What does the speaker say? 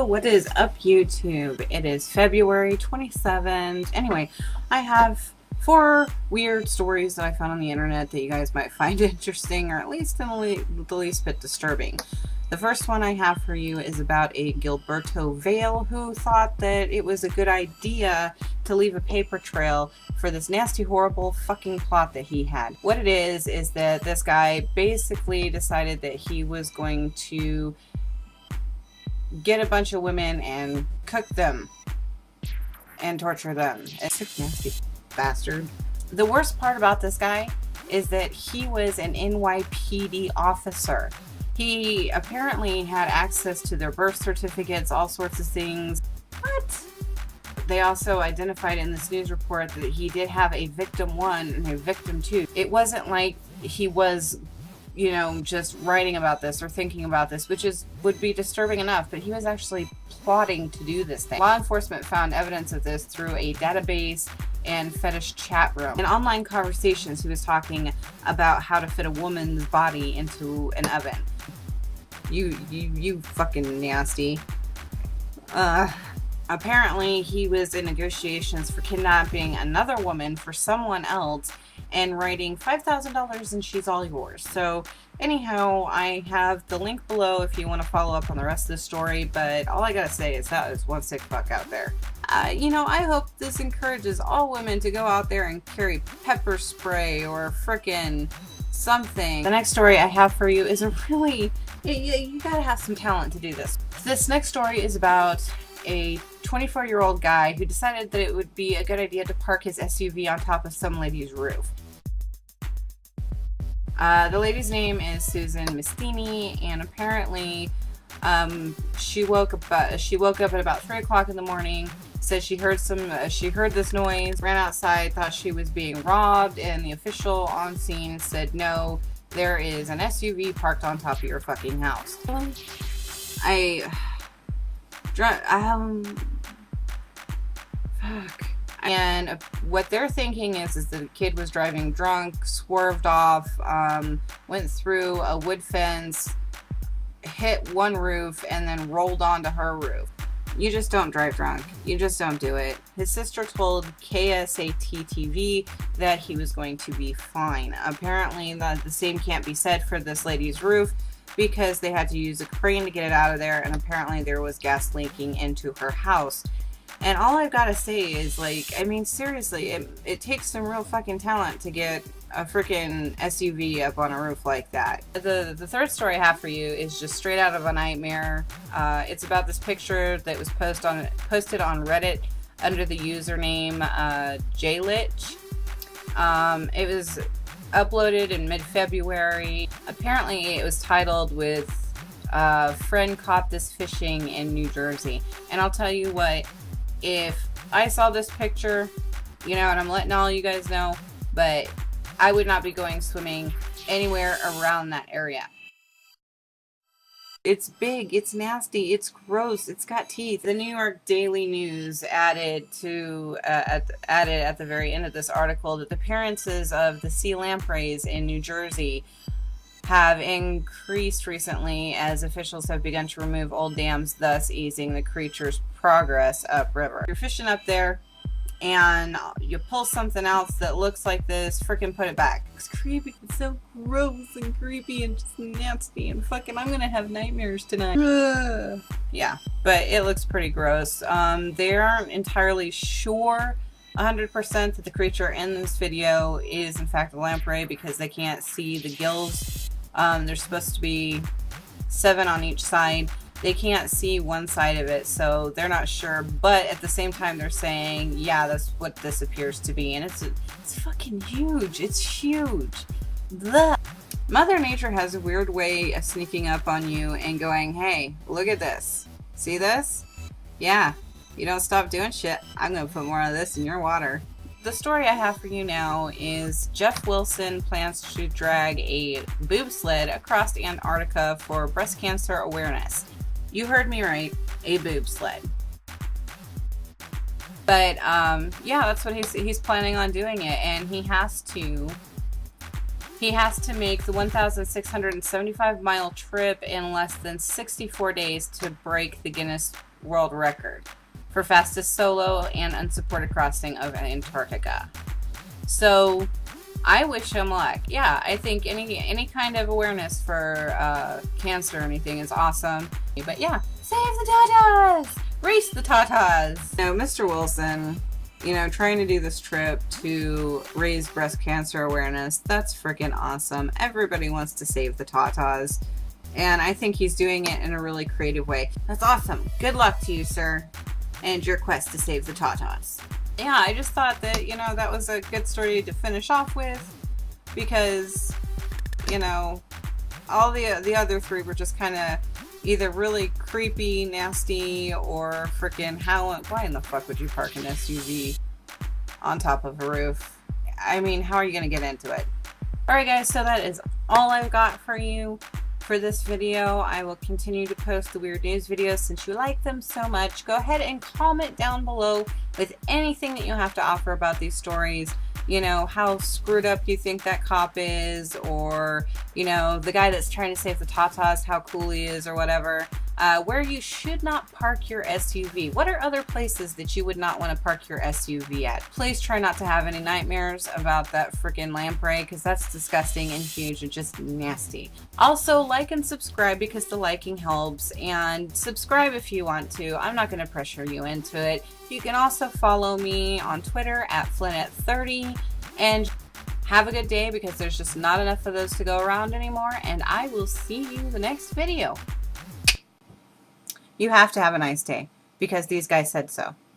What is up, YouTube? It is February 27th. Anyway, I have 4 weird stories that I found on the internet that you guys might find interesting, or at least in the least bit disturbing. The first one I have for you is about a Gilberto Vale who thought that it was a good idea to leave a paper trail for this nasty, horrible fucking plot that he had. What it is that this guy basically decided that he was going to get a bunch of women and cook them and torture them. It's a nasty bastard. The worst part about this guy is that he was an Nypd officer. He apparently had access to their birth certificates, all sorts of things. What? They also identified in this news report that he did have a victim 1 and a victim 2. It wasn't like he was, you know, just writing about this or thinking about this, which would be disturbing enough, but he was actually plotting to do this thing. Law enforcement found evidence of this through a database and fetish chat room. In online conversations, he was talking about how to fit a woman's body into an oven. You fucking nasty. Apparently he was in negotiations for kidnapping another woman for someone else and writing $5,000 and she's all yours. So anyhow, I have the link below if you want to follow up on the rest of the story, but all I gotta say is that is one sick fuck out there. You know, I hope this encourages all women to go out there and carry pepper spray or frickin' something. The next story I have for you is a really, you gotta have some talent to do this. This next story is about a 24-year-old guy who decided that it would be a good idea to park his SUV on top of some lady's roof. The lady's name is Susan Mistini, and apparently she woke up at about 3 o'clock in the morning. Said she heard this noise, ran outside, thought she was being robbed, and the official on scene said, "No, there is an SUV parked on top of your fucking house." Fuck. And what they're thinking is that the kid was driving drunk, swerved off, went through a wood fence, hit one roof, and then rolled onto her roof. You just don't drive drunk. You just don't do it. His sister told KSAT-TV that he was going to be fine. Apparently, the same can't be said for this lady's roof because they had to use a crane to get it out of there, and apparently there was gas leaking into her house. And all I've got to say is, like, I mean, seriously, it takes some real fucking talent to get a freaking SUV up on a roof like that. The third story I have for you is just straight out of a nightmare. It's about this picture that was posted on Reddit under the username JLitch. It was uploaded in mid-February. Apparently it was titled with "Friend Caught This Fishing in New Jersey." And I'll tell you what, if I saw this picture, you know, and I'm letting all you guys know, but I would not be going swimming anywhere around that area. It's big, it's nasty, it's gross, it's got teeth. The New York Daily News added at the very end of this article that the appearances of the sea lampreys in New Jersey have increased recently as officials have begun to remove old dams, thus easing the creature's progress upriver. You're fishing up there and you pull something else that looks like this, freaking put it back. It's creepy. It's so gross and creepy and just nasty and fucking, I'm gonna have nightmares tonight. Yeah, but it looks pretty gross. They aren't entirely sure 100% that the creature in this video is in fact a lamprey because they can't see the gills. There's supposed to be 7 on each side. They can't see one side of it, so they're not sure, but at the same time they're saying, yeah, that's what this appears to be, and it's fucking huge. It's huge. Bleh. Mother Nature has a weird way of sneaking up on you and going, hey, look at this. See this? Yeah, you don't stop doing shit, I'm gonna put more of this in your water. The story I have for you now is Jeff Wilson plans to drag a boob sled across Antarctica for breast cancer awareness. You heard me right, a boob sled. But yeah, that's what he's planning on doing it, and he has to make the 1,675 mile trip in less than 64 days to break the Guinness world record for fastest solo and unsupported crossing of Antarctica. So I wish him luck. Yeah, I think any kind of awareness for cancer or anything is awesome. But yeah, save the tatas! Race the tatas! Now, Mr. Wilson, you know, trying to do this trip to raise breast cancer awareness, that's freaking awesome. Everybody wants to save the tatas. And I think he's doing it in a really creative way. That's awesome. Good luck to you, sir, and your quest to save the tatas. Yeah, I just thought that, you know, that was a good story to finish off with, because, you know, all the other three were just kind of either really creepy, nasty, or freaking why in the fuck would you park an SUV on top of a roof? I mean, how are you going to get into it? Alright guys, so that is all I've got for you for this video. I will continue to post the weird news videos since you like them so much. Go ahead and comment down below with anything that you have to offer about these stories. You know, how screwed up you think that cop is, or, you know, the guy that's trying to save the tatas, how cool he is, or whatever. Where you should not park your SUV. What are other places that you would not want to park your SUV at? Please try not to have any nightmares about that freaking lamprey, because that's disgusting and huge and just nasty. Also, like and subscribe, because the liking helps, and subscribe if you want to. I'm not going to pressure you into it. You can also follow me on Twitter at Flynnet30, and have a good day, because there's just not enough of those to go around anymore, and I will see you the next video. You have to have a nice day, because these guys said so.